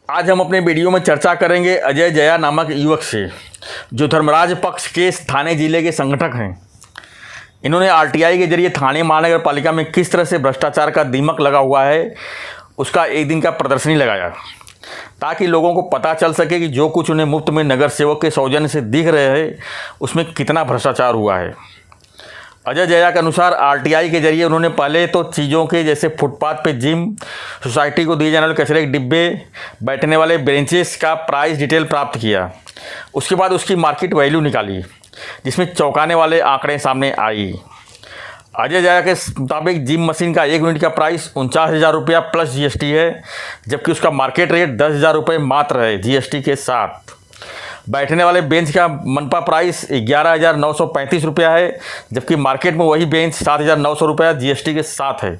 आज हम अपने वीडियो में चर्चा करेंगे अजय जया नामक युवक से, जो धर्मराज पक्ष के थाने जिले के संगठक हैं। इन्होंने आरटीआई के जरिए थाने महानगर पालिका में किस तरह से भ्रष्टाचार का दीमक लगा हुआ है उसका एक दिन का प्रदर्शनी लगाया, ताकि लोगों को पता चल सके कि जो कुछ उन्हें मुफ्त में नगर सेवक के सौजन्य से दिख रहे हैं उसमें कितना भ्रष्टाचार हुआ है। अजय जया के अनुसार आरटीआई के जरिए उन्होंने पहले तो चीज़ों के जैसे फुटपाथ पे जिम, सोसाइटी को दिए जाने वाले कचरे के डिब्बे, बैठने वाले बेंचेस का प्राइस डिटेल प्राप्त किया। उसके बाद उसकी मार्केट वैल्यू निकाली, जिसमें चौंकाने वाले आंकड़े सामने आई। अजय जया के मुताबिक जिम मशीन का 1 यूनिट का प्राइस 49,000 रुपया प्लस जीएसटी है, जबकि उसका मार्केट रेट 10,000 रुपये मात्र है जीएसटी के साथ। बैठने वाले बेंच का मनपा प्राइस 11,935 रुपया है, जबकि मार्केट में वही बेंच 7,900 रुपया जीएसटी के साथ है।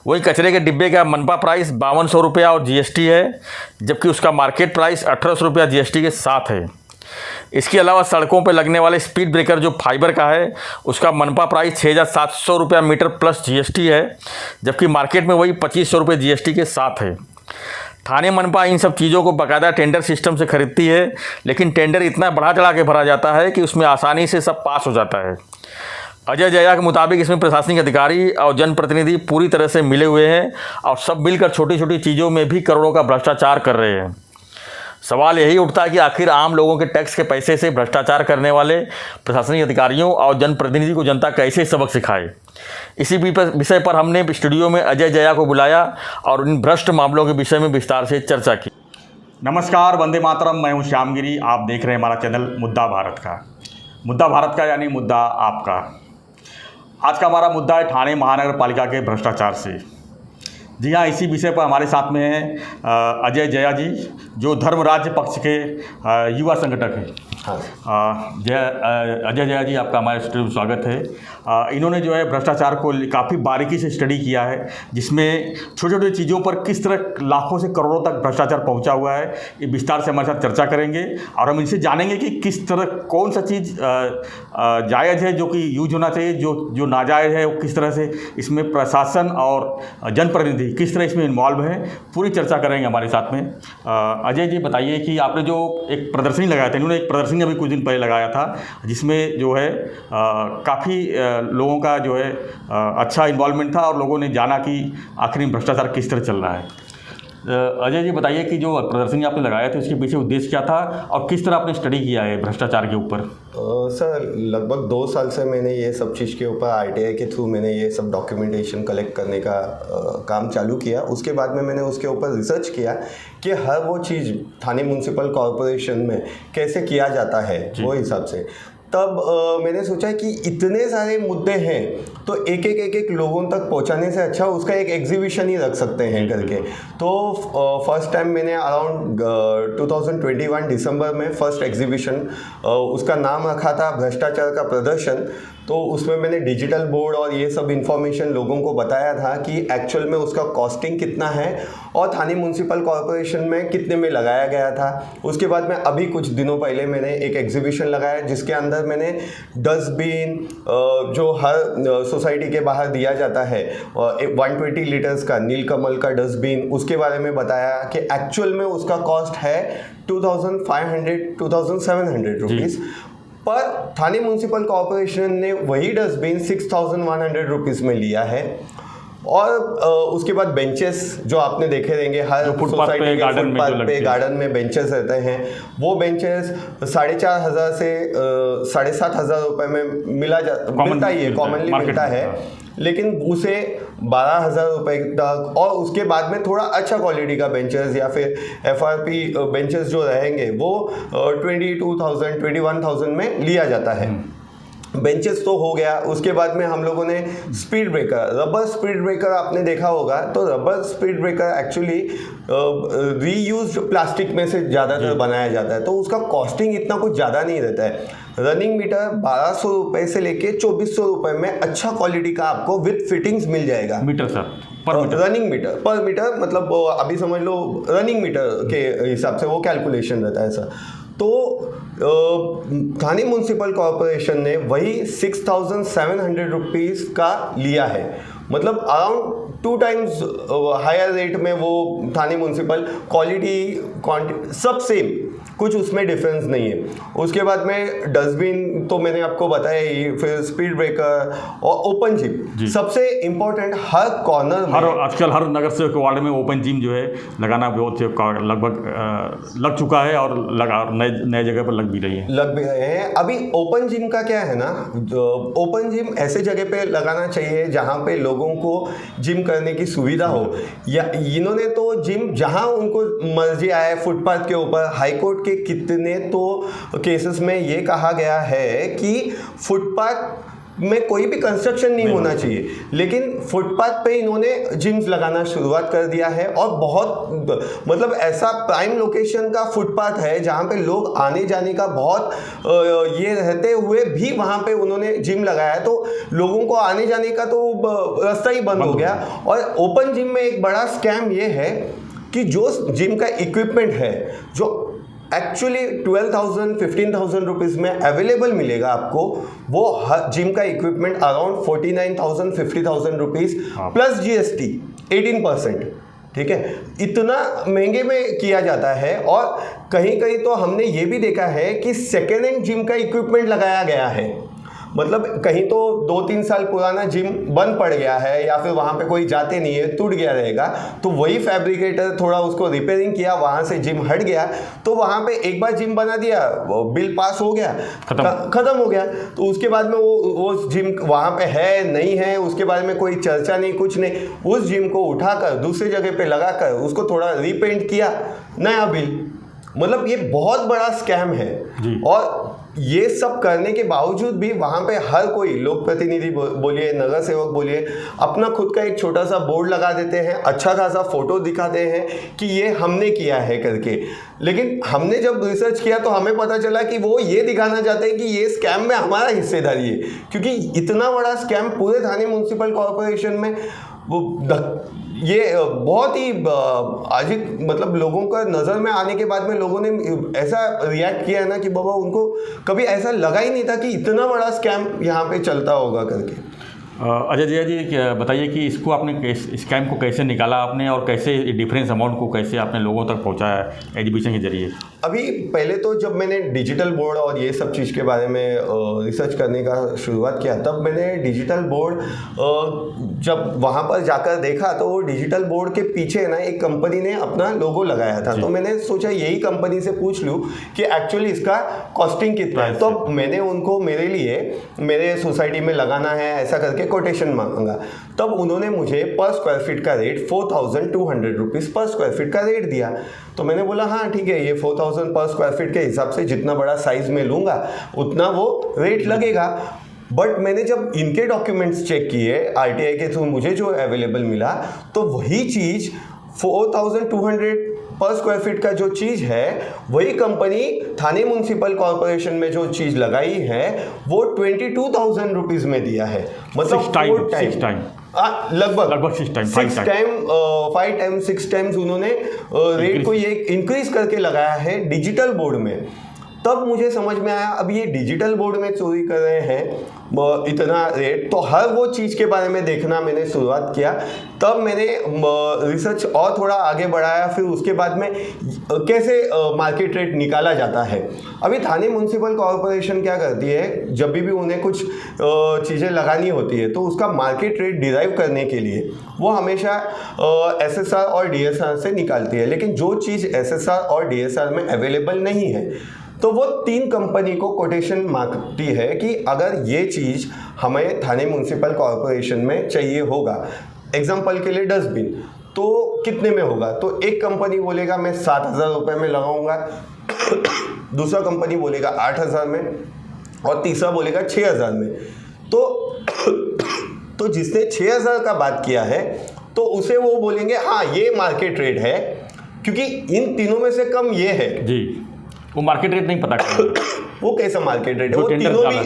वही कचरे के डिब्बे का मनपा प्राइस 5,200 रुपया और जीएसटी है, जबकि उसका मार्केट प्राइस 1,800 रुपया जीएसटी के साथ है। इसके अलावा सड़कों पर लगने वाले स्पीड ब्रेकर जो फाइबर का है, उसका मनपा प्राइस 6,700 रुपया मीटर प्लस जीएसटी है, जबकि मार्केट में वही 2,500 रुपये जीएसटी के साथ है। थाने मनपा इन सब चीज़ों को बाकायदा टेंडर सिस्टम से खरीदती है, लेकिन टेंडर इतना बढ़ा चढ़ा के भरा जाता है कि उसमें आसानी से सब पास हो जाता है। अजय जया के मुताबिक इसमें प्रशासनिक अधिकारी और जनप्रतिनिधि पूरी तरह से मिले हुए हैं और सब मिलकर छोटी छोटी चीज़ों में भी करोड़ों का भ्रष्टाचार कर रहे हैं। सवाल यही उठता है कि आखिर आम लोगों के टैक्स के पैसे से भ्रष्टाचार करने वाले प्रशासनिक अधिकारियों और जनप्रतिनिधि को जनता कैसे सबक सिखाए। इसी विषय पर हमने स्टूडियो में अजय जया को बुलाया और इन भ्रष्ट मामलों के विषय में विस्तार से चर्चा की। नमस्कार, वंदे मातरम। मैं हूं श्यामगिरी। आप देख रहे हैं हमारा चैनल मुद्दा भारत का। मुद्दा भारत का यानी मुद्दा आपका। आज का हमारा मुद्दा है थाने महानगर पालिका के भ्रष्टाचार से। जी हाँ, इसी विषय पर हमारे साथ में हैं अजय जया जी, जो धर्मराज पक्ष के युवा संगठक हैं। अजय जया जी, आपका हमारे स्टूडियो में स्वागत है। इन्होंने जो है भ्रष्टाचार को काफ़ी बारीकी से स्टडी किया है, जिसमें छोटी छोटी चीज़ों पर किस तरह लाखों से करोड़ों तक भ्रष्टाचार पहुंचा हुआ है, ये विस्तार से हमारे साथ चर्चा करेंगे और हम इनसे जानेंगे कि किस तरह कौन सा चीज़ जायज़ है जो कि यूज होना चाहिए, जो नाजायज़ है वो किस तरह से इसमें प्रशासन और जनप्रतिनिधि किस तरह इसमें इन्वॉल्व है। पूरी चर्चा करेंगे हमारे साथ में। अजय जी, बताइए कि आपने जो एक प्रदर्शनी लगाया था, इन्होंने एक प्रदर्शनी अभी कुछ दिन पहले लगाया था, जिसमें जो है काफ़ी लोगों का जो है अच्छा इन्वॉल्वमेंट था और लोगों ने जाना कि आखिर भ्रष्टाचार किस तरह चल रहा है। अजय जी, बताइए कि जो प्रदर्शनी आपने लगाया था उसके पीछे उद्देश्य क्या था और किस तरह आपने स्टडी किया है भ्रष्टाचार के ऊपर। सर, लगभग 2 साल से मैंने ये सब चीज़ के ऊपर आरटीआई के थ्रू मैंने ये सब डॉक्यूमेंटेशन कलेक्ट करने का काम चालू किया। उसके बाद में मैंने उसके ऊपर रिसर्च किया कि हर वो चीज़ थाने म्यूनसिपल कॉरपोरेशन में कैसे किया जाता है, वो हिसाब से। तब मैंने सोचा कि इतने सारे मुद्दे हैं तो एक एक लोगों तक पहुंचाने से अच्छा उसका एक एग्जीबिशन ही रख सकते हैं करके। तो फर्स्ट टाइम मैंने अराउंड 2021 दिसंबर में फर्स्ट एग्जीबिशन, उसका नाम रखा था भ्रष्टाचार का प्रदर्शन। तो उसमें मैंने डिजिटल बोर्ड और ये सब इन्फॉर्मेशन लोगों को बताया था कि एक्चुअल में उसका कॉस्टिंग कितना है और थाने म्यूनसिपल कॉरपोरेशन में कितने में लगाया गया था। उसके बाद में अभी कुछ दिनों पहले मैंने एक एग्जीबिशन लगाया, जिसके अंदर मैंने डस्टबिन जो हर सोसाइटी के बाहर दिया जाता है 120 लीटर्स का नीलकमल का डस्टबिन, उसके बारे में बताया कि एक्चुअल में उसका कॉस्ट है 2,700 रुपीज़, पर थाने म्यूनसिपल कॉरपोरेशन ने वही डस्टबिन 6,100 रुपीज़ में लिया है। और उसके बाद बेंचेस जो आपने देखे रहेंगे हर सोसाइटी के फुटपाथ पे गार्डन में बेंचेस रहते हैं, वो बेंचेस 4,500 से 7,500 रुपये में मिलता ही है, कॉमनली मिलता है, लेकिन उसे 12,000 रुपये तक और उसके बाद में थोड़ा अच्छा क्वालिटी का बेंचेस या फिर एफआरपी बेंचेस जो रहेंगे वो 22,000 21,000 में लिया जाता है। बेंचेस तो हो गया। उसके बाद में हम लोगों ने speed breaker, rubber speed breaker आपने देखा होगा, तो rubber speed breaker actually reused plastic में से ज़्यादातर बनाया जाता है, तो उसका कॉस्टिंग इतना कुछ ज़्यादा नहीं रहता है। रनिंग मीटर 1,200 रुपये से लेके 2,400 रुपये में अच्छा क्वालिटी का आपको विथ फिटिंग्स मिल जाएगा। मीटर सर, रनिंग मीटर पर मीटर, मतलब अभी समझ लो रनिंग मीटर के हिसाब से वो कैलकुलेशन रहता है सर। तो थाने म्यूनसिपल कॉरपोरेशन ने वही 6,700 रुपीज़ का लिया है, मतलब अराउंड 2 टाइम्स हायर रेट में वो थाने म्यूनसिपल, क्वालिटी क्वांटिटी सब सेम, कुछ उसमें डिफरेंस नहीं है। उसके बाद में डस्टबिन तो मैंने आपको बताया ही, फिर स्पीड ब्रेकर और ओपन जिम सबसे इम्पोर्टेंट, हर कॉर्नर में आजकल हर नगर सेवक वार्ड में ओपन जिम जो है लगाना बहुत लगभग लग चुका है और नए जगह पर लग भी रहे हैं। अभी ओपन जिम का क्या है ना, ओपन जिम ऐसे जगह पे लगाना चाहिए जहाँ पे लोगों को जिम करने की सुविधा हो। या इन्होंने तो जिम जहाँ उनको मर्जी आए फुटपाथ के ऊपर, हाईकोर्ट के कितने तो केसेस में ये कहा गया है कि फुटपाथ में कोई भी कंस्ट्रक्शन नहीं होना चाहिए, लेकिन फुटपाथ पे इन्होंने जिम्स लगाना शुरुआत कर दिया है। और बहुत मतलब ऐसा प्राइम लोकेशन का फुटपाथ है जहाँ पे लोग आने जाने का बहुत ये रहते हुए भी वहाँ पे उन्होंने जिम लगाया है, तो लोगों को आने जाने का तो रास्ता ही बंद हो गया। और ओपन जिम में एक बड़ा स्कैम ये है कि जो जिम का इक्विपमेंट है जो एक्चुअली 12,000 15,000 रुपीज़ में अवेलेबल मिलेगा आपको, वो जिम का equipment around 49,000 50,000 rupees plus GST 18%, ठीक है, इतना महंगे में किया जाता है। और कहीं कहीं तो हमने ये भी देखा है कि सेकेंड हैंड जिम का इक्विपमेंट लगाया गया है, मतलब कहीं तो 2-3 साल पुराना जिम बंद पड़ गया है या फिर वहाँ पे कोई जाते नहीं है, टूट गया रहेगा, तो वही फैब्रिकेटर थोड़ा उसको रिपेयरिंग किया, वहाँ से जिम हट गया, तो वहाँ पे एक बार जिम बना दिया, बिल पास हो गया, खत्म हो गया, तो उसके बाद में वो जिम वहाँ पे है नहीं है उसके बारे में कोई चर्चा नहीं, कुछ नहीं। उस जिम को उठाकर दूसरी जगह पे लगाकर उसको थोड़ा रिपेंट किया, नया बिल। मतलब ये बहुत बड़ा स्कैम है। और ये सब करने के बावजूद भी वहाँ पे हर कोई लोक प्रतिनिधि बोलिए, नगर सेवक बोलिए, अपना खुद का एक छोटा सा बोर्ड लगा देते हैं, अच्छा खासा फोटो दिखाते हैं कि ये हमने किया है करके। लेकिन हमने जब रिसर्च किया तो हमें पता चला कि वो ये दिखाना चाहते हैं कि ये स्कैम में हमारा हिस्सेदारी है, क्योंकि इतना बड़ा स्कैम पूरे थाने म्यूनसिपल कॉरपोरेशन में वो ये बहुत ही अजीब, मतलब लोगों का नज़र में आने के बाद में लोगों ने ऐसा रिएक्ट किया है ना कि बाबा उनको कभी ऐसा लगा ही नहीं था कि इतना बड़ा स्कैम यहाँ पे चलता होगा करके। अजय जया जी बताइए कि इसको आपने स्कैम को कैसे निकाला आपने, और कैसे डिफरेंस अमाउंट को कैसे आपने लोगों तक पहुँचाया एग्जीबिशन के जरिए? अभी पहले तो जब मैंने डिजिटल बोर्ड और ये सब चीज़ के बारे में रिसर्च करने का शुरुआत किया, तब मैंने डिजिटल बोर्ड जब वहाँ पर जाकर देखा तो वो डिजिटल बोर्ड के पीछे ना एक कंपनी ने अपना लोगो लगाया था, तो मैंने सोचा यही कंपनी से पूछ लूँ कि एक्चुअली इसका कॉस्टिंग कितना है। तो मैंने उनको मेरे लिए मेरे सोसाइटी में लगाना है ऐसा करके कोटेशन मांगा, तब उन्होंने मुझे पर स्क्वायर फीट का रेट 4,200 रुपीज़ पर स्क्वायर फीट का रेट दिया। तो मैंने बोला हाँ ठीक है, ये 4,000 पर स्क्वायर फीट के हिसाब से जितना बड़ा साइज में लूँगा उतना वो रेट लगेगा। बट मैंने जब इनके डॉक्यूमेंट्स चेक किए RTI के थ्रू, मुझे जो अवेलेबल मिला तो वही चीज़ 4,200 पर स्क्वायर फीट का जो चीज़ है, वही कंपनी थाने म्यूनसिपल कॉर्पोरेशन में जो चीज़ लगाई है वो 22,000 रुपीज़ में दिया है, मतलब 4 टाइम लगभग 6 टाइम्स उन्होंने रेट को ये इंक्रीज करके लगाया है डिजिटल बोर्ड में। तब मुझे समझ में आया अब ये डिजिटल बोर्ड में चोरी कर रहे हैं इतना रेट, तो हर वो चीज़ के बारे में देखना मैंने शुरुआत किया। तब मैंने रिसर्च और थोड़ा आगे बढ़ाया, फिर उसके बाद में कैसे मार्केट रेट निकाला जाता है। अभी थाने म्यूनसिपल कॉरपोरेशन क्या करती है, जब भी उन्हें कुछ चीज़ें लगानी होती है तो उसका मार्केट रेट डिराइव करने के लिए वो हमेशा SSR और DSR से निकालती है। लेकिन जो चीज़ SSR और DSR में अवेलेबल नहीं है तो वो 3 कंपनी को कोटेशन मांगती है कि अगर ये चीज़ हमें थाने म्यूनसिपल कॉरपोरेशन में चाहिए होगा, एग्जाम्पल के लिए डस्टबिन, तो कितने में होगा। तो एक कंपनी बोलेगा मैं 7,000 रुपये में लगाऊंगा, दूसरा कंपनी बोलेगा 8,000 में, और तीसरा बोलेगा 6,000 में। तो जिसने 6,000 का बात किया है तो उसे वो बोलेंगे हाँ ये मार्केट रेट है, क्योंकि इन तीनों में से कम ये है जी। वो मार्केट रेट नहीं पता वो कैसा मार्केट रेट है, वो तीनों भी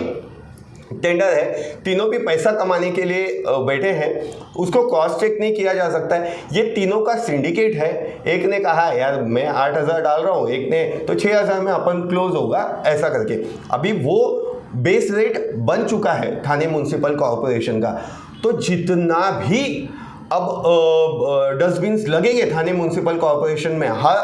टेंडर है, तीनों भी पैसा कमाने के लिए बैठे हैं, उसको क्रॉस चेक नहीं किया जा सकता है। ये तीनों का सिंडिकेट है, एक ने कहा यार मैं 8,000 डाल रहा हूँ, एक ने तो 6,000 में अपन क्लोज होगा ऐसा करके। अभी वो बेस रेट बन चुका है थाने म्यूनसिपल कॉरपोरेशन का, तो जितना भी अब डस्टबिन्स लगेंगे थाने म्यूनसिपल कॉरपोरेशन में, हर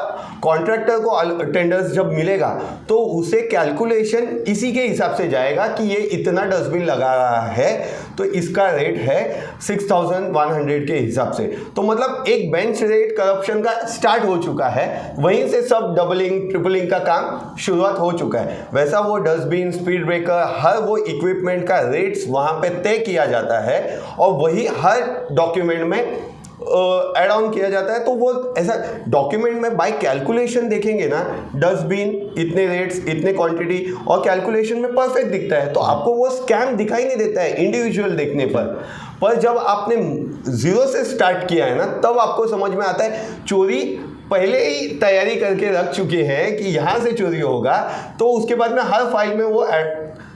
कॉन्ट्रैक्टर को टेंडर्स जब मिलेगा तो उसे कैलकुलेशन इसी के हिसाब से जाएगा कि ये इतना डस्टबिन लगा रहा है तो इसका रेट है 6100 के हिसाब से। तो मतलब एक बेंच रेट करप्शन का स्टार्ट हो चुका है, वहीं से सब डबलिंग ट्रिपलिंग का काम शुरुआत हो चुका है। वैसा वो डस्टबिन, स्पीड ब्रेकर, हर वो इक्विपमेंट का रेट्स वहाँ पे तय किया जाता है और वही हर डॉक्यूमेंट में ऐड ऑन किया जाता है। तो वो ऐसा डॉक्यूमेंट में बाय कैलकुलेशन देखेंगे ना, डस्टबिन इतने रेट्स, इतने क्वांटिटी, और कैलकुलेशन में परफेक्ट दिखता है, तो आपको वो स्कैम दिखाई नहीं देता है इंडिविजुअल देखने पर जब आपने जीरो से स्टार्ट किया है ना, तब आपको समझ में आता है चोरी पहले ही तैयारी करके रख चुके हैं कि यहाँ से चोरी होगा, तो उसके बाद में हर फाइल में वो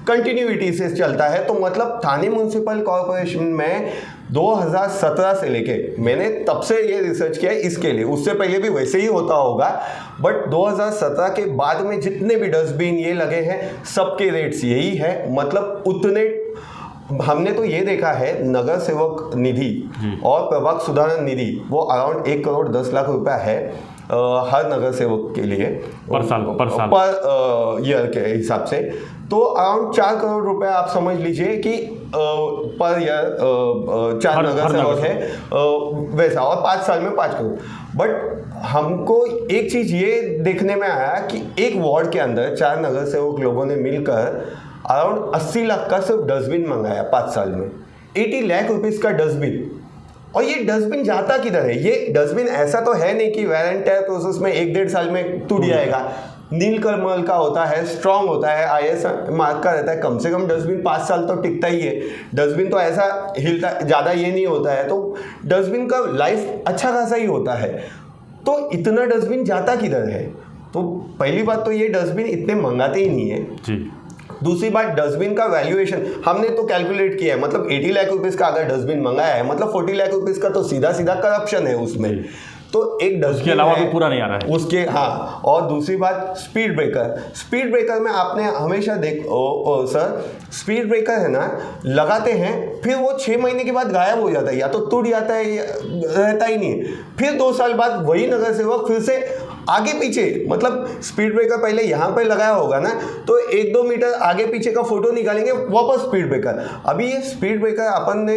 कंटिन्यूटी से चलता है। तो मतलब थाने म्यूनसिपल कॉरपोरेशन में 2017 से लेके, मैंने तब से ये रिसर्च किया है इसके लिए, उससे पहले भी वैसे ही होता होगा, बट 2017 के बाद में जितने भी डस्टबिन ये लगे हैं सबके रेट्स यही है। मतलब उतने हमने तो ये देखा है, नगर सेवक निधि और प्रभाग सुधारण निधि वो अराउंड 1 करोड़ 10 लाख रुपया है हर नगर सेवक के लिए पर ईयर के हिसाब से। तो अराउंड 4 करोड़ रुपए आप समझ लीजिए कि पर ईयर 4 नगर सेवक है वैसा, और 5 साल में 5 करोड़। बट हमको एक चीज ये देखने में आया कि एक वार्ड के अंदर 4 नगर सेवक लोगों ने मिलकर अराउंड 80 लाख का सिर्फ डस्टबिन मंगाया 5 साल में, 80 लाख रुपीस का डस्टबिन। और ये डस्टबिन जाता किधर है? ये डस्टबिन ऐसा तो है नहीं कि वेयर एंड टेयर प्रोसेस में 1-1.5 साल में टूट जाएगा। नीलकमल का होता है, स्ट्रॉन्ग होता है, IS मार्क का रहता है, कम से कम डस्टबिन 5 साल तो टिकता ही है। डस्टबिन तो ऐसा हिलता ज़्यादा ये नहीं होता है, तो डस्टबिन का लाइफ अच्छा खासा ही होता है। तो इतना डस्टबिन जाता किधर है? तो पहली बात तो ये डस्टबिन इतने मंगाते ही नहीं है जी। दूसरी बात, डस्टबिन का वैल्यूएशन हमने तो कैलकुलेट किया है, मतलब 80 लाख रुपीस का अगर डस्टबिन मंगाया है, मतलब 40 लाख रुपीस का तो सीधा सीधा करप्शन है उसमें। तो एक डस्टबिन के अलावा भी पूरा नहीं आ रहा है उसके। हाँ, और दूसरी बात स्पीड ब्रेकर में आपने हमेशा सर स्पीड ब्रेकर है ना, लगाते हैं फिर वो 6 महीने के बाद गायब हो जाता है, या तो टूट जाता है या रहता ही नहीं है। फिर 2 साल बाद वही नगर सेवक फिर से आगे पीछे, मतलब स्पीड ब्रेकर पहले यहाँ पे लगाया होगा ना, तो 1-2 मीटर आगे पीछे का फोटो निकालेंगे, वापस स्पीड ब्रेकर। अभी ये स्पीड ब्रेकर अपन ने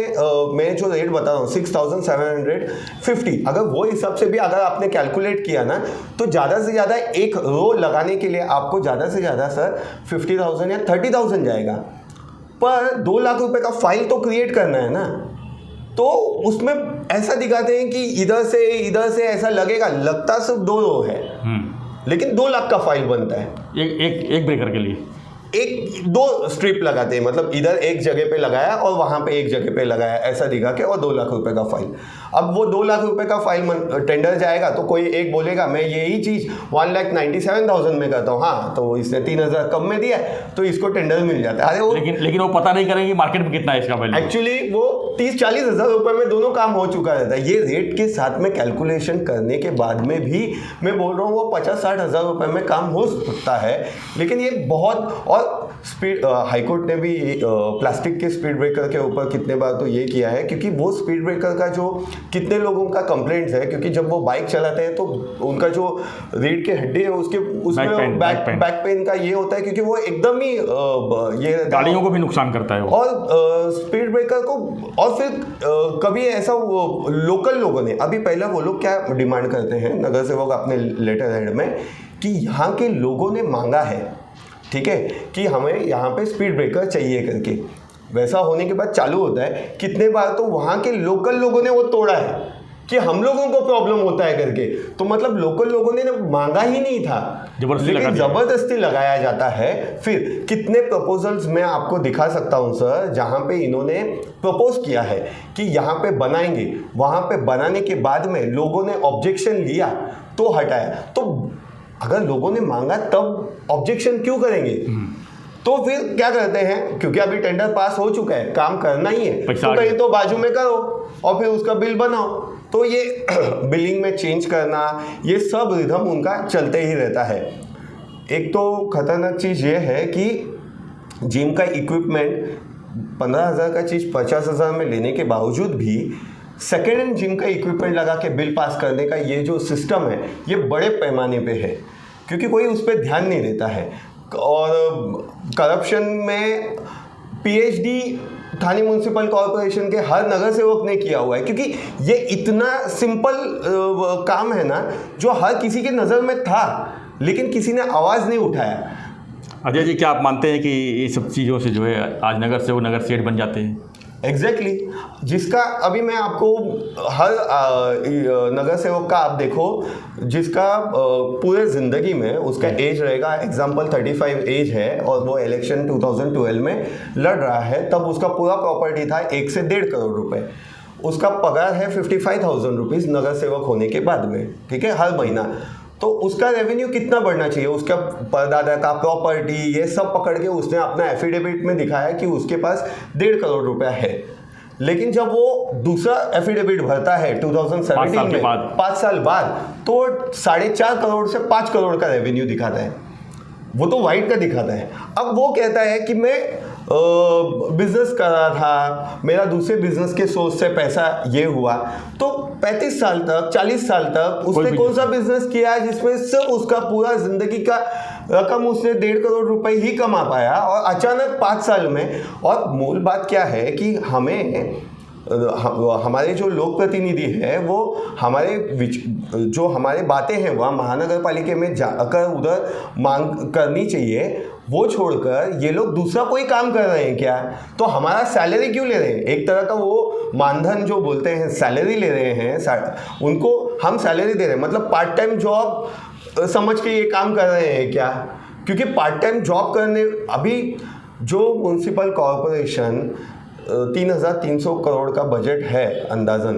मैं जो रेट बता रहा हूँ 6750, अगर वो हिसाब से भी अगर आपने कैलकुलेट किया ना, तो ज़्यादा से ज़्यादा एक रो लगाने के लिए आपको ज़्यादा से ज़्यादा सर 50,000 या 30,000 जाएगा। पर 2 लाख रुपए का फाइल तो क्रिएट करना है ना, तो उसमें ऐसा दिखाते हैं कि इधर से ऐसा लगेगा, लगता सिर्फ 2 रो है, लेकिन 2 लाख का फाइल बनता है एक ब्रेकर के लिए। 1-2 स्ट्रिप लगाते हैं, मतलब इधर एक जगह पे लगाया और वहां पे एक जगह पे लगाया, ऐसा दिखा के, और 2 लाख रुपए का फाइल। अब वो 2 लाख रुपए का फाइल टेंडर जाएगा तो कोई एक बोलेगा मैं यही चीज 1,97,000 में करता हूँ, हाँ तो इसने 3,000 कम में दिया तो इसको टेंडर मिल जाता है। अरे वो लेकिन वो पता नहीं करेंगे मार्केट में कितना है इसका वैल्यू। एक्चुअली वो 30-40 हज़ार रुपए में दोनों काम हो चुका रहता है। ये रेट के साथ में कैलकुलेशन करने के बाद में भी मैं बोल रहा हूँ वो 50-60 हज़ार रुपए में काम हो सकता है, लेकिन ये बहुत। और स्पीड हाईकोर्ट ने भी प्लास्टिक के स्पीड ब्रेकर के ऊपर कितने बार तो ये किया है, क्योंकि वो स्पीड ब्रेकर का जो कितने लोगों का कंप्लेंट्स है, क्योंकि जब वो बाइक चलाते हैं तो उनका जो रीढ़ के हड्डी है उसमें बैक पेन का ये होता है, क्योंकि वो एकदम ही ये गाड़ियों को भी नुकसान करता है और स्पीड ब्रेकर को। और फिर कभी ऐसा लोकल लोगों ने, अभी पहले वो लोग क्या डिमांड करते हैं नगर सेवक अपने लेटर हेड में, कि यहाँ के लोगों ने मांगा है, ठीक है, कि हमें यहाँ पे स्पीड ब्रेकर चाहिए करके। वैसा होने के बाद चालू होता है कितने बार तो वहाँ के लोकल लोगों ने वो तोड़ा है कि हम लोगों को प्रॉब्लम होता है करके। तो मतलब लोकल लोगों ने मांगा ही नहीं था, लेकिन जबरदस्ती लगाया जाता है। फिर कितने प्रपोजल्स मैं आपको दिखा सकता हूँ सर, जहाँ पे इन्होंने प्रपोज किया है कि यहाँ पे बनाएंगे, वहाँ पे बनाने के बाद में लोगों ने ऑब्जेक्शन लिया तो हटाया। तो अगर लोगों ने मांगा तब ऑब्जेक्शन क्यों करेंगे? तो फिर क्या करते हैं, क्योंकि अभी टेंडर पास हो चुका है, काम करना ही है, तो कहीं तो बाजू में करो और फिर उसका बिल बनाओ। तो ये बिलिंग में चेंज करना, ये सब रिदम उनका चलते ही रहता है। एक तो खतरनाक चीज़ ये है कि जिम का इक्विपमेंट 15,000 का चीज़ 50,000 में लेने के बावजूद भी सेकेंड हैंड जिम का इक्विपमेंट लगा के बिल पास करने का ये जो सिस्टम है ये बड़े पैमाने पे है, क्योंकि कोई उस पर ध्यान नहीं देता है। और करप्शन में पीएचडी थाने म्यूनसिपल कॉरपोरेशन के हर नगर सेवक ने किया हुआ है, क्योंकि ये इतना सिंपल काम है ना जो हर किसी के नज़र में था, लेकिन किसी ने आवाज़ नहीं उठाया। अजय जी, क्या आप मानते हैं कि ये सब चीज़ों से जो है आज नगर सेवक नगर सेठ बन जाते हैं? एग्जैक्टली जिसका अभी मैं आपको हर नगर सेवक का आप देखो, जिसका पूरे ज़िंदगी में उसका एज रहेगा, एग्जाम्पल 35 एज है और वो इलेक्शन 2012 में लड़ रहा है, तब उसका पूरा प्रॉपर्टी था 1 से 1.5 करोड़ रुपए। उसका पगार है 55,000 रुपीज़ नगर सेवक होने के बाद में, ठीक है, हर महीना। तो उसका रेवेन्यू कितना बढ़ना चाहिए? उसका परदादा का प्रॉपर्टी ये सब पकड़ के उसने अपना एफिडेविट में दिखाया कि उसके पास 1.5 करोड़ रुपया है, लेकिन जब वो दूसरा एफिडेविट भरता है 2017 में 5 साल बाद, तो 4.5 करोड़ से 5 करोड़ का रेवेन्यू दिखाता है। वो तो वाइट का दिखाता है। अब वो कहता है कि मैं बिजनेस कर रहा था, मेरा दूसरे बिजनेस के सोर्स से पैसा ये हुआ। तो 35 साल तक 40 साल तक उसने कौन सा बिजनेस किया है जिसमें सिर्फ उसका पूरा जिंदगी का रकम उसने 1.5 करोड़ रुपए ही कमा पाया, और अचानक 5 साल में। और मूल बात क्या है कि हमारे जो लोक प्रतिनिधि है वो जो हमारे बातें हैं वह महानगर पालिका में जाकर उधर मांग करनी चाहिए, वो छोड़कर ये लोग दूसरा कोई काम कर रहे हैं क्या? तो हमारा सैलरी क्यों ले रहे हैं? एक तरह का वो मानधन जो बोलते हैं सैलरी ले रहे हैं, उनको हम सैलरी दे रहे हैं, मतलब पार्ट टाइम जॉब समझ के ये काम कर रहे हैं क्या? क्योंकि पार्ट टाइम जॉब करने अभी जो म्यूनसिपल कॉरपोरेशन 3,300 करोड़ का बजट है अंदाजन,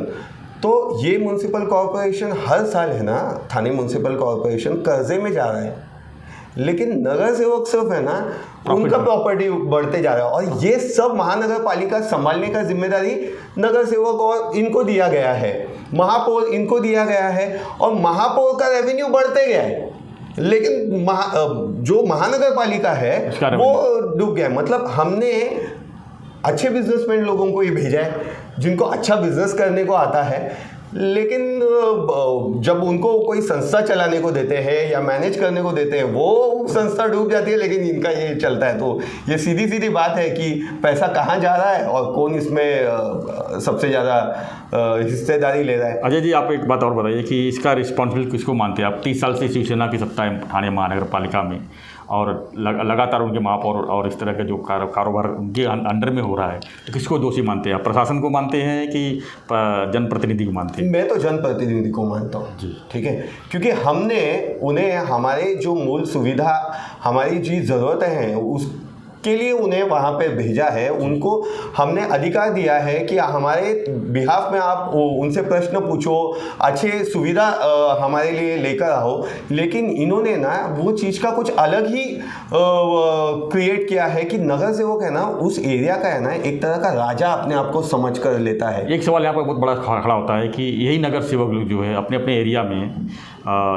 तो ये म्यूनसिपल कॉरपोरेशन हर साल है ना, थाने म्यूनसिपल कॉरपोरेशन कर्जे में जा रहा है, लेकिन नगर सेवक सिर्फ है ना उनका प्रॉपर्टी बढ़ते जा रहा है। और ये सब महानगर पालिका संभालने का जिम्मेदारी नगर सेवक और इनको दिया गया है, महापौर इनको दिया गया है, और महापौर का रेवेन्यू बढ़ते गया है, लेकिन जो महानगर पालिका है वो डूब गया है। मतलब हमने अच्छे बिजनेसमैन लोगों को ही भेजा है जिनको अच्छा बिजनेस करने को आता है, लेकिन जब उनको कोई संस्था चलाने को देते हैं या मैनेज करने को देते हैं वो संस्था डूब जाती है, लेकिन इनका ये चलता है। तो ये सीधी सीधी बात है कि पैसा कहाँ जा रहा है और कौन इसमें सबसे ज़्यादा हिस्सेदारी ले रहा है। अजय जी, आप एक बात और बताइए कि इसका रिस्पॉन्सिबिलिटी किसको मानते हैं आप? 30 साल से शिवसेना की सत्ता है ठाणे महानगर पालिका में, और लगातार उनके महापौर और इस तरह का जो कारोबार उनके अंडर में हो रहा है, तो किसको दोषी मानते हैं आप? प्रशासन को मानते हैं कि जनप्रतिनिधि को मानते हैं? मैं तो जनप्रतिनिधि को मानता हूँ जी, ठीक है, क्योंकि हमने उन्हें हमारे जो मूल सुविधा हमारी जी ज़रूरतें हैं उसके लिए उन्हें वहाँ पे भेजा है। उनको हमने अधिकार दिया है कि हमारे बिहाफ में आप उनसे प्रश्न पूछो, अच्छे सुविधा हमारे लिए लेकर आओ, लेकिन इन्होंने ना वो चीज़ का कुछ अलग ही क्रिएट किया है कि नगर सेवक है ना उस एरिया का है ना एक तरह का राजा अपने आप को समझ कर लेता है। एक सवाल यहाँ पर बहुत बड़ा खड़ा होता है कि यही नगर सेवक लोग जो है अपने अपने एरिया में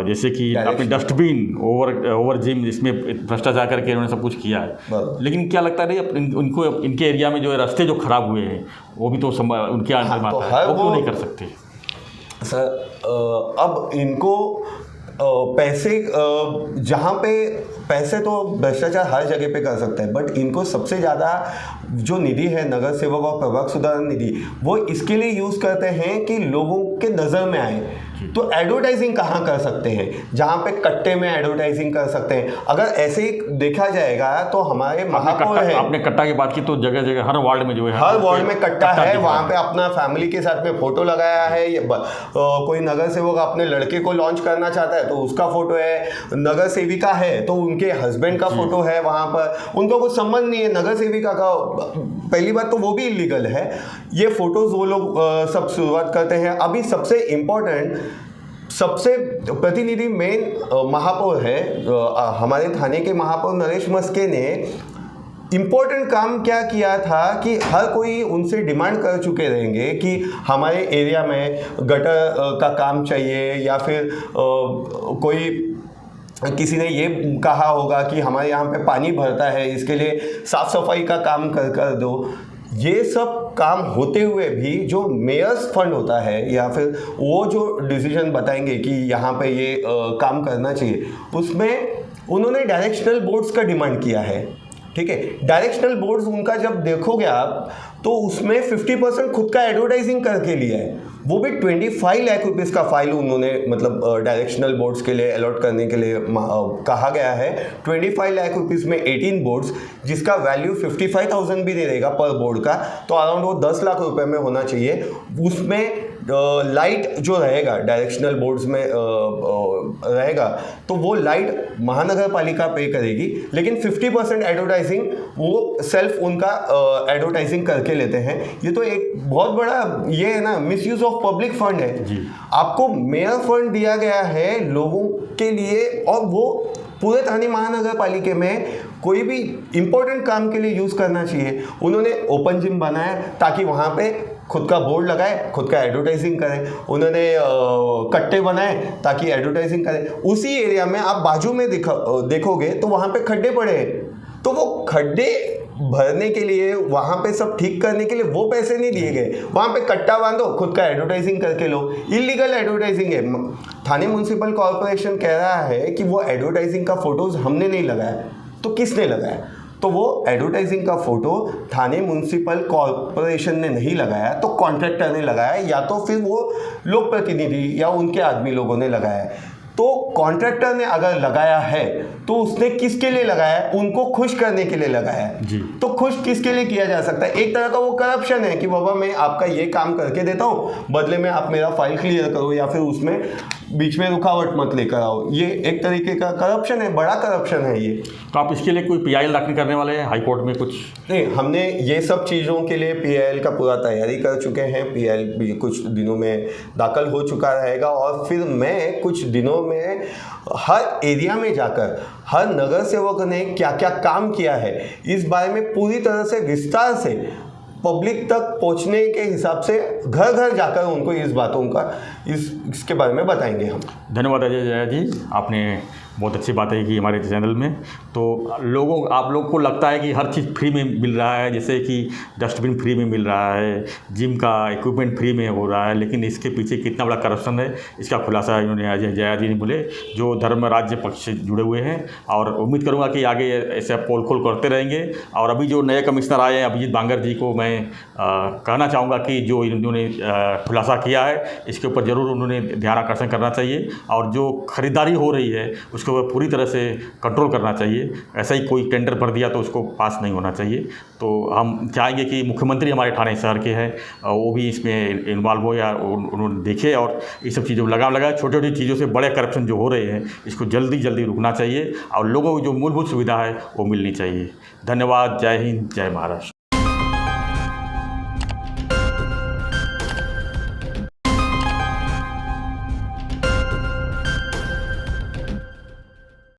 जैसे कि अपने डस्टबिन ओवर जिम जिसमें भ्रष्टाचार करके उन्होंने सब कुछ किया है, लेकिन क्या लगता है उनको इनके एरिया में जो रास्ते जो खराब हुए हैं वो भी तो उनके अंडर में आता है, वो क्यों नहीं कर सकते? सर अब इनको पैसे जहाँ पे पैसे तो भ्रष्टाचार हर जगह पे कर सकते हैं, बट इनको सबसे ज़्यादा जो निधि है नगर सेवक और प्रभाग सुधार निधि वो इसके लिए यूज़ करते हैं कि लोगों के नज़र में आए। तो एडवर्टाइजिंग कहाँ कर सकते हैं? जहाँ पे कट्टे में एडवर्टाइजिंग कर सकते हैं। अगर ऐसे ही देखा जाएगा तो हमारे महापौर है, आपने कट्टा की बात की तो जगह जगह हर वार्ड में जो है हर वार्ड में कट्टा है, वहाँ पे अपना फैमिली के साथ में फोटो लगाया है। कोई नगर सेवक अपने लड़के को लॉन्च करना चाहता है तो उसका फोटो है, नगर सेविका है तो उनके हस्बैंड का फोटो है वहाँ पर, उनका कुछ संबंध नहीं है नगर सेविका का। पहली बात तो वो भी इलीगल है, ये फोटोज वो लोग सब शुरुआत करते हैं। अभी सबसे इम्पोर्टेंट सबसे प्रतिनिधि मेन महापौर है, हमारे थाने के महापौर नरेश मस्के ने इम्पोर्टेंट काम क्या किया था कि हर कोई उनसे डिमांड कर चुके रहेंगे कि हमारे एरिया में गटर का काम चाहिए, या फिर कोई किसी ने ये कहा होगा कि हमारे यहाँ पे पानी भरता है, इसके लिए साफ़ सफाई का काम कर दो। ये सब काम होते हुए भी जो मेयर्स फंड होता है या फिर वो जो डिसीजन बताएंगे कि यहाँ पे ये काम करना चाहिए, उसमें उन्होंने डायरेक्शनल बोर्ड्स का डिमांड किया है। ठीक है, डायरेक्शनल बोर्ड्स उनका जब देखोगे आप तो उसमें 50% खुद का एडवर्टाइजिंग करके लिया है, वो भी 25 लाख रुपीस का फाइल उन्होंने मतलब डायरेक्शनल बोर्ड्स के लिए अलॉट करने के लिए कहा गया है। 25 लाख रुपीस में 18 बोर्ड्स, जिसका वैल्यू 55,000 भी नहीं रहेगा पर बोर्ड का, तो अराउंड वो 10 लाख रुपए में होना चाहिए। उसमें लाइट जो रहेगा डायरेक्शनल बोर्ड्स में रहेगा तो वो लाइट महानगर पालिका पे करेगी, लेकिन 50% एडवर्टाइजिंग वो सेल्फ उनका एडवर्टाइजिंग करके लेते हैं। ये तो एक बहुत बड़ा ये है ना, मिसयूज ऑफ पब्लिक फंड है जी। आपको मेयर फंड दिया गया है लोगों के लिए, और वो पूरे थाने महानगर पालिका में कोई भी इंपॉर्टेंट काम के लिए यूज़ करना चाहिए। उन्होंने ओपन जिम बनाया ताकि वहाँ पे खुद का बोर्ड लगाए, खुद का एडवर्टाइजिंग करें। उन्होंने कट्टे बनाए ताकि एडवर्टाइजिंग करें। उसी एरिया में आप बाजू में देखोगे तो वहाँ पे खड्डे पड़े हैं, तो वो खड्डे भरने के लिए, वहाँ पे सब ठीक करने के लिए वो पैसे नहीं दिए गए। वहाँ पे कट्टा बांधो, खुद का एडवर्टाइजिंग करके लो। इलीगल एडवर्टाइजिंग है। थाने म्युनिसिपल कॉर्पोरेशन कह रहा है कि वो एडवर्टाइजिंग का फोटोज हमने नहीं लगाया, तो किसने लगाया? तो वो एडवर्टाइजिंग का फोटो थाने म्युनिसिपल कॉर्पोरेशन ने नहीं लगाया, तो कॉन्ट्रैक्टर ने लगाया, या तो फिर वो लोक प्रतिनिधि या उनके आदमी लोगों ने लगाया। तो कॉन्ट्रैक्टर ने अगर लगाया है तो उसने किसके लिए लगाया है? उनको खुश करने के लिए लगाया है जी। तो खुश किसके लिए किया जा सकता है? एक तरह का वो करप्शन है कि बाबा मैं आपका ये काम करके देता हूँ, बदले में आप मेरा फाइल क्लियर करो या फिर उसमें बीच में रुकावट मत लेकर आओ। ये एक तरीके का करप्शन है, बड़ा करप्शन है ये। तो आप इसके लिए कोई PIL दाखिल करने वाले हैं हाई कोर्ट में? कुछ नहीं, हमने ये सब चीज़ों के लिए PIL का पूरा तैयारी कर चुके हैं। PIL भी कुछ दिनों में दाखिल हो चुका रहेगा, और फिर मैं कुछ दिनों में हर एरिया में जाकर हर नगर सेवक ने क्या क्या काम किया है इस बारे में पूरी तरह से विस्तार से पब्लिक तक पहुंचने के हिसाब से घर घर जाकर उनको इस बातों का इसके बारे में बताएंगे हम। धन्यवाद अजय जया जी, आपने बहुत अच्छी बातें की हमारे चैनल में। तो आप लोग को लगता है कि हर चीज़ फ्री में मिल रहा है, जैसे कि डस्टबिन फ्री में मिल रहा है, जिम का इक्विपमेंट फ्री में हो रहा है, लेकिन इसके पीछे कितना बड़ा करप्शन है इसका खुलासा इन्होंने अजय जया जी ने बोले, जो धर्म राज्य पक्ष से जुड़े हुए हैं। और उम्मीद करूँगा कि आगे ऐसे पोल खोल करते रहेंगे। और अभी जो नए कमिश्नर आए हैं अभिजीत बांगर जी को मैं कहना चाहूँगा कि जो इन्होंने खुलासा किया है इसके ऊपर ज़रूर उन्होंने ध्यान आकर्षण करना चाहिए, और जो खरीदारी हो रही है उसको पूरी तरह से कंट्रोल करना चाहिए। ऐसा ही कोई टेंडर भर दिया तो उसको पास नहीं होना चाहिए। तो हम चाहेंगे कि मुख्यमंत्री हमारे ठाणे शहर के हैं, वो भी इसमें इन्वॉल्व हो या उन्होंने देखे और इस सब चीज़ों में लगाम लगाए। छोटी छोटी चीज़ों से बड़े करप्शन जो हो रहे हैं इसको जल्दी जल्दी रुकना चाहिए, और लोगों को जो मूलभूत सुविधा है वो मिलनी चाहिए। धन्यवाद। जय हिंद, जय महाराष्ट्र।